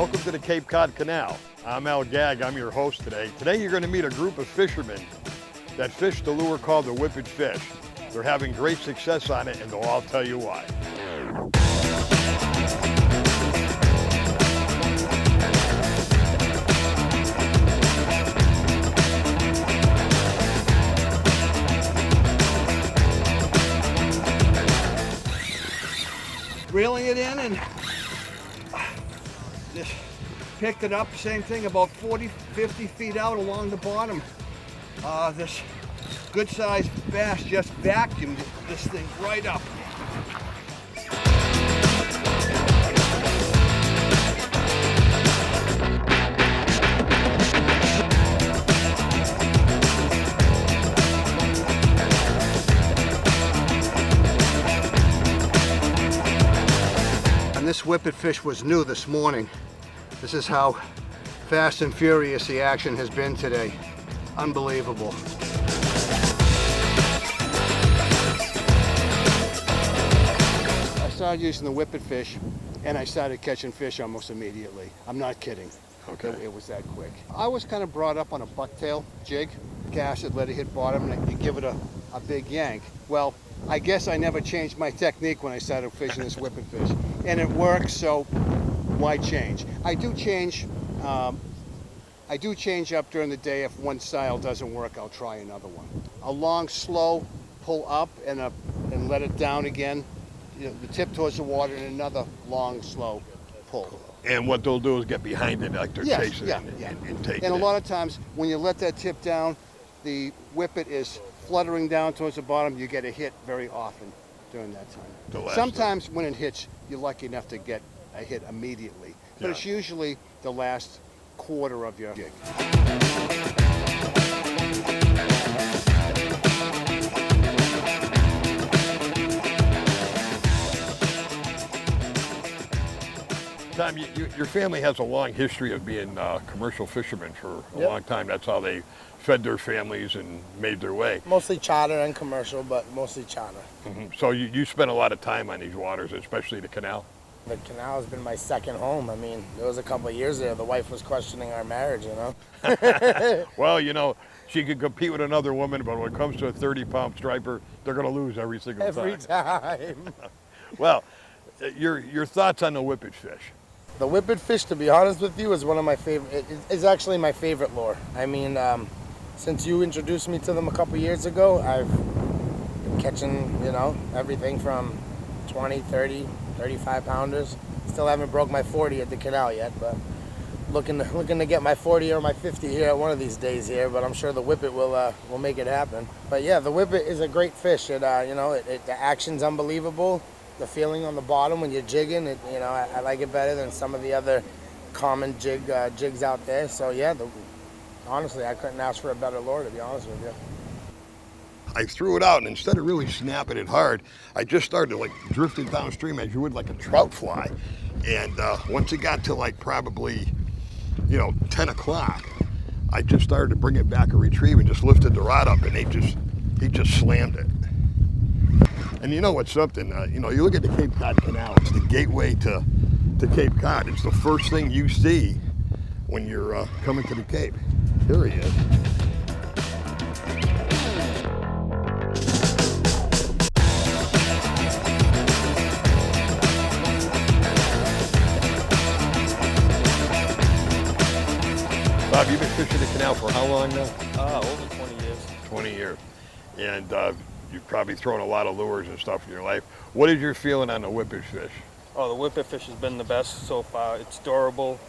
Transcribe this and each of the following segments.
Welcome to the Cape Cod Canal. I'm Al Gag, I'm your host today. Today you're going to meet a group of fishermen that fish the lure called the Whip IT Fish. They're having great success on it and they'll all tell you why. Reeling it in and just picked it up, same thing, about 40, 50 feet out along the bottom. This good sized bass just vacuumed this thing right up. And this Whip IT Fish was new this morning. This is how fast and furious the action has been today. Unbelievable. I started using the Whip IT Fish and I started catching fish almost immediately. I'm not kidding. Okay. It was that quick. I was kind of brought up on a bucktail jig. Cast it, let it hit bottom, and you give it a big yank. Well, I guess I never changed my technique when I started fishing this Whip IT Fish. And it works, so why change? I do change up during the day. If one style doesn't work, I'll try another one. A long, slow pull up and let it down again. You know, the tip towards the water, and another long, slow pull. And what they'll do is get behind it like they're chasing it and take it. And a lot of times, when you let that tip down, the Whip IT is fluttering down towards the bottom. You get a hit very often during that time. Sometimes when it hits, you're lucky enough to get a hit immediately. But it's usually the last quarter of your jig. Tom, your family has a long history of being commercial fishermen for a long time. That's how they fed their families and made their way. Mostly charter and commercial, but mostly charter. Mm-hmm. So you spend a lot of time on these waters, especially the canal? The canal has been my second home. I mean, there was a couple of years there, the wife was questioning our marriage, you know? Well, you know, she could compete with another woman, but when it comes to a 30-pound striper, they're going to lose every single time. Every time. Well, your thoughts on the Whip IT Fish? The Whip IT Fish, to be honest with you, is one of my favorite. It's actually my favorite lure. I mean, since you introduced me to them a couple years ago, I've been catching, you know, everything from 20, 30, 35 pounders. Still haven't broke my 40 at the canal yet, but looking to get my 40 or my 50 here one of these days here. But I'm sure the Whip IT will make it happen. But yeah, the Whip IT is a great fish. It you know, the action's unbelievable. The feeling on the bottom when you're jigging, you know, I like it better than some of the other common jigs out there. So yeah, honestly, I couldn't ask for a better lure, to be honest with you. I threw it out, and instead of really snapping it hard, I just started like drifting downstream as you would like a trout fly. And once it got to like probably, you know, 10 o'clock, I just started to bring it back and retrieve and just lifted the rod up, and he just slammed it. And you know what's something? You know, you look at the Cape Cod Canal. It's the gateway to Cape Cod. It's the first thing you see when you're coming to the Cape. Here he is. Bob, you've been fishing the canal for how long now? Over 20 years. 20 years. And you've probably thrown a lot of lures and stuff in your life. What is your feeling on the Whip IT Fish? Oh, the Whip IT Fish has been the best so far. It's durable.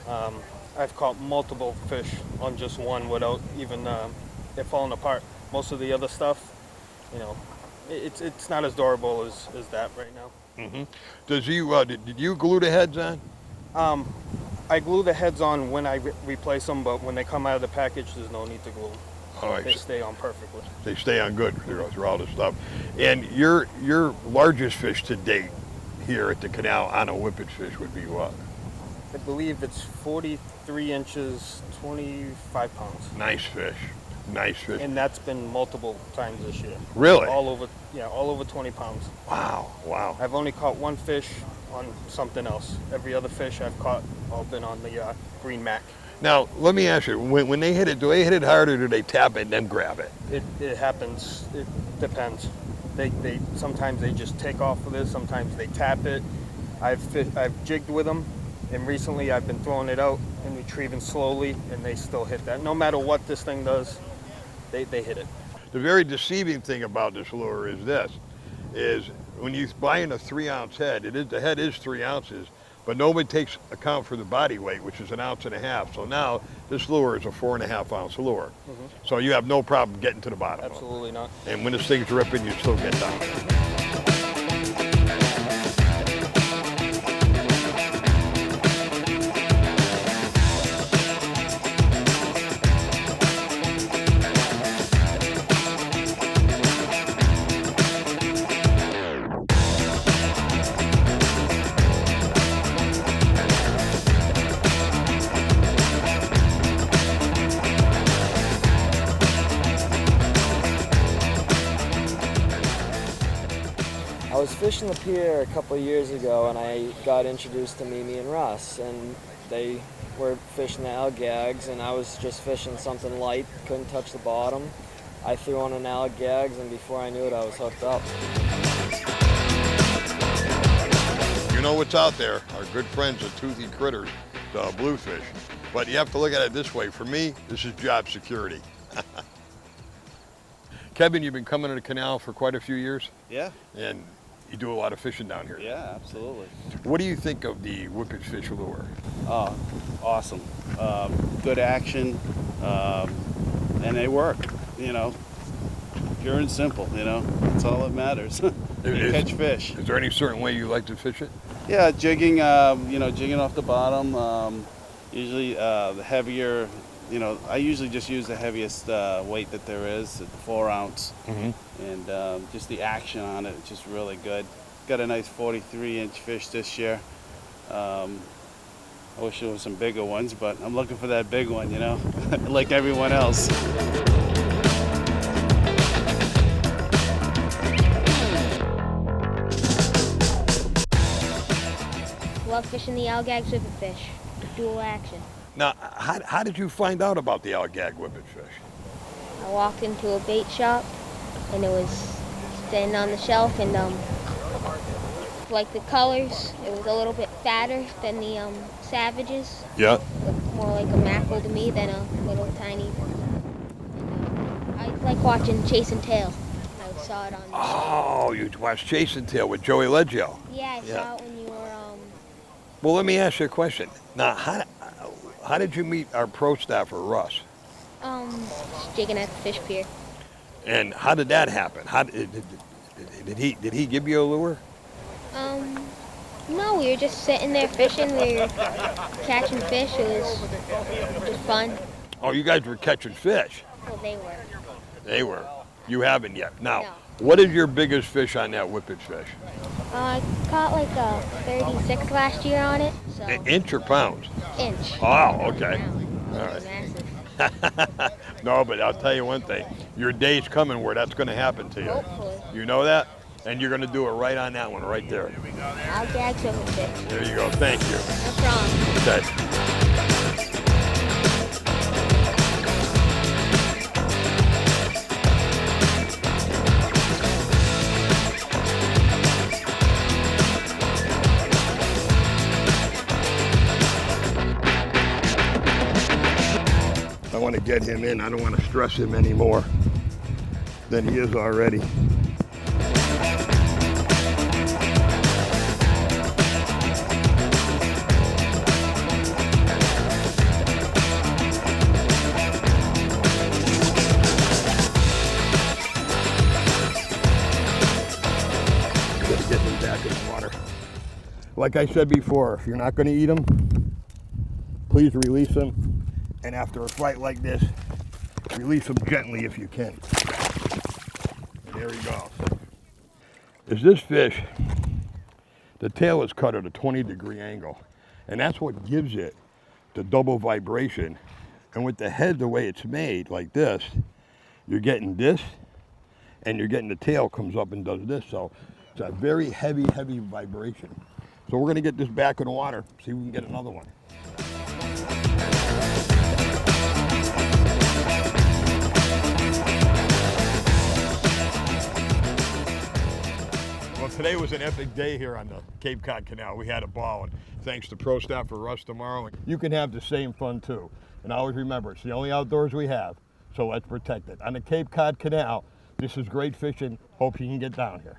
I've caught multiple fish on just one without even it falling apart. Most of the other stuff, you know, it's not as durable as that right now. Mm-hmm. Did you glue the heads on? I glue the heads on when I replace them, but when they come out of the package, there's no need to glue them. All right. They stay on perfectly. They stay on good through all this stuff. And your largest fish to date here at the canal on a Whip IT Fish would be what? I believe it's 43 inches, 25 pounds. Nice fish. Nice fish. And that's been multiple times this year. Really? All over 20 pounds. Wow, wow. I've only caught one fish on something else. Every other fish I've caught all been on the green mac. Now, let me ask you, when they hit it, do they hit it hard or do they tap it and then grab it? It happens. It depends. They sometimes they just take off with it. Sometimes they tap it. I've jigged with them, and recently I've been throwing it out and retrieving slowly, and they still hit that. No matter what this thing does, they hit it. The very deceiving thing about this lure is this, is when you buy in a 3-ounce head, the head is 3 ounces, but nobody takes account for the body weight, which is 1.5 ounces. So now this lure is a 4.5-ounce lure. So you have no problem getting to the bottom. Absolutely not. And when this thing's ripping, you still get down. I was fishing the pier a couple of years ago, and I got introduced to Mimi and Russ, and they were fishing the Gags, and I was just fishing something light, couldn't touch the bottom. I threw on an Gags, and before I knew it, I was hooked up. You know what's out there? Our good friends, the toothy critters, the bluefish. But you have to look at it this way. For me, this is job security. Kevin, you've been coming to the canal for quite a few years, Yeah, and you do a lot of fishing down here. yeah, absolutely. What do you think of the whippet fish lure? Oh, awesome. Good action, and they work, you know. Pure and simple, you know. That's all that matters. You catch fish. Is there any certain way you like to fish it? Yeah, jigging, jigging off the bottom. Usually the heavier, I usually just use the heaviest weight that there is, at the 4 ounce. And just the action on it, just really good. Got a nice 43-inch fish this year. I wish there was some bigger ones, but I'm looking for that big one, like everyone else. Love fishing the Gag Whip IT Fish. Dual action. Now, how did you find out about the Gag Whip IT Fish? I walked into a bait shop and it was standing on the shelf, and like the colors, it was a little bit fatter than the Savages. Yeah. Looked more like a mackerel to me than a little tiny. I like watching Chase and Tail. I saw it on. Oh, you watched Chase and Tail with Joey Leggio. Yeah, I saw it when you were. Well, let me ask you a question. Now, how did you meet our pro staffer, Russ? Jigging at the fish pier. And how did that happen? How did he give you a lure? No, we were just sitting there fishing. We were catching fish. It was just fun. Oh, you guys were catching fish. Well, they were. They were. You haven't yet. Now, No. what is your biggest fish on that whippet fish? I caught like a 36 last year on it. So An inch or pounds? inch. Oh, okay. Wow. All right. Massive. No, but I'll tell you one thing. Your day's coming where that's going to happen to you. Hopefully. You know that? And you're going to do it right on that one, right there. Gag Whip IT Fish. There you go. Thank you. No problem. Okay. I want to get him in. I don't want to stress him any more than he is already. Gotta get him back in the water. Like I said before, if you're not going to eat them, please release them. And after a fight like this, release them gently if you can. And there he goes. Is this fish, the tail is cut at a 20-degree angle. And that's what gives it the double vibration. And with the head the way it's made, like this, you're getting this, and you're getting the tail comes up and does this. So it's a very heavy, heavy vibration. So we're gonna get this back in the water, see if we can get another one. Well, today was an epic day here on the Cape Cod Canal. We had a ball, and thanks to pro staff for Russ tomorrow. You can have the same fun too. And always remember, it's the only outdoors we have, so let's protect it. On the Cape Cod Canal, this is great fishing. Hope you can get down here.